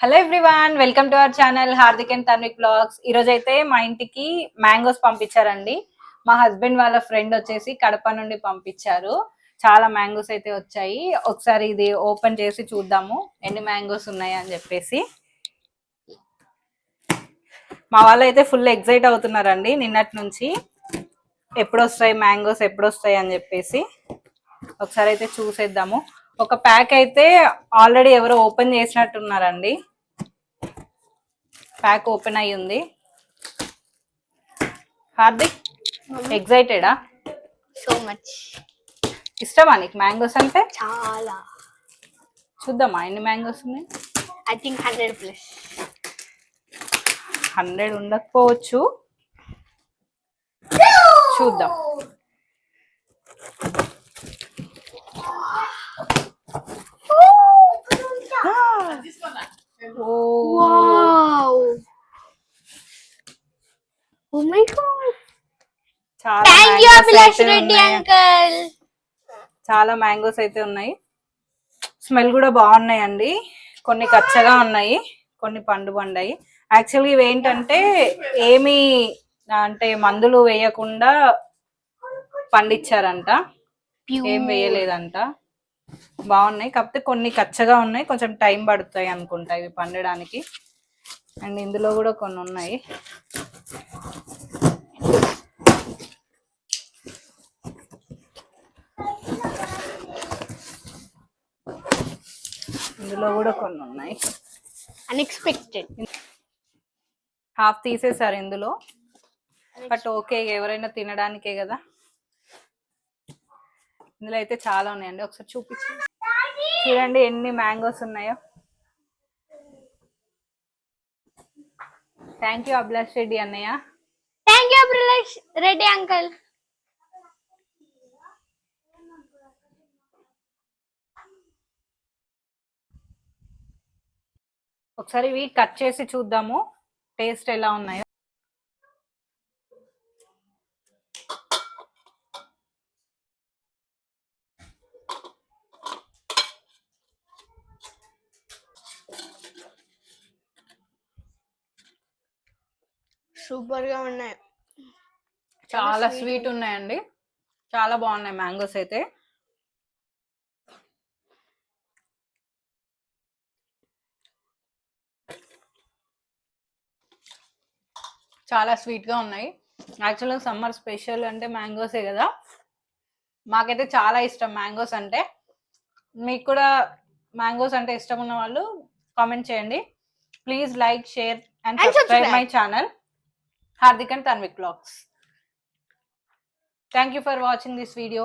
Hello everyone, welcome to our channel Hardik and Tanvik blogs. ఈ రోజు అయితే మా ఇంటికి మ్యాంగోస్ పంపించారండి. మా హస్బెండ్ వాళ్ళ ఫ్రెండ్ వచ్చేసి కడప నుండి పంపించారు. చాలా మ్యాంగోస్ అయితే వచ్చాయి. ఒకసారి ఇది ఓపెన్ చేసి చూద్దాము ఎన్ని మ్యాంగోస్ ఉన్నాయి అని చెప్పేసి. మా వాళ్ళు అయితే ఫుల్ ఎక్సైట్ అవుతున్నారండి నిన్నటి నుంచి, ఎప్పుడు వస్తాయి మ్యాంగోస్ ఎప్పుడు వస్తాయి అని చెప్పేసి. ఒకసారి అయితే చూసేద్దాము. ఒక ప్యాక్ అయితే ఆల్రెడీ ఎవరో ఓపెన్ చేసినట్టున్నారండి. ప్యాక్ ఓపెన్ అయ్యి ఉంది. హార్దిక్ ఎక్సైటెడా? So much. ఇష్టమా నీకు మ్యాంగోస్ అంటే? చాలా. చూద్దామా ఎన్ని మ్యాంగోస్ ఉన్నాయి. I think 100+. 100 ఉండకపోవచ్చు, చూద్దాం. Wow. Oh my god. Thank you Abhilash Reddy uncle. చాలా మ్యాంగోస్ అయితే ఉన్నాయి. స్మెల్ కూడా బాగున్నాయండి. కొన్ని కచ్చగా ఉన్నాయి, కొన్ని పండు పండాయి. యాక్చువల్గా ఇవి ఏంటంటే ఏమి అంటే మందులు వేయకుండా పండించారంట, ఏం వేయలేదంట. బాగున్నాయి, కాకపోతే కొన్ని కచ్చగా ఉన్నాయి, కొంచెం టైం పడుతాయి అనుకుంటా ఇవి పండడానికి. అండ్ ఇందులో కూడా కొన్ని ఉన్నాయి. ఇందులో కూడా కొన్ని ఉన్నాయి. అన్ఎక్స్పెక్టెడ్. హాఫ్ తీసేసారు ఇందులో, బట్ ఓకే, ఎవరైనా తినడానికే కదా. ఇందులో అయితే చాలా ఉన్నాయండి, ఒకసారి చూపించండి. చూడండి ఎన్ని మ్యాంగోస్ ఉన్నాయో. థ్యాంక్ యూ అభిలాష్ రెడ్డి అన్నయ్య. Thank you Abhilash Reddy uncle. ఒకసారి ఇవి కట్ చేసి చూద్దాము టేస్ట్ ఎలా ఉన్నాయో. సూపర్ గా ఉన్నాయి, చాలా స్వీట్ ఉన్నాయండి, చాలా బాగున్నాయి మ్యాంగోస్ అయితే. చాలా స్వీట్ గా ఉన్నాయి. యాక్చువల్గా సమ్మర్ స్పెషల్ అంటే మ్యాంగోసే కదా. మాకైతే చాలా ఇష్టం మ్యాంగోస్ అంటే. మీకు కూడా మ్యాంగోస్ అంటే ఇష్టం ఉన్న వాళ్ళు కామెంట్ చేయండి. Please like, share and subscribe my channel Hardik and Tanvik Vlogs. Thank you for watching this video.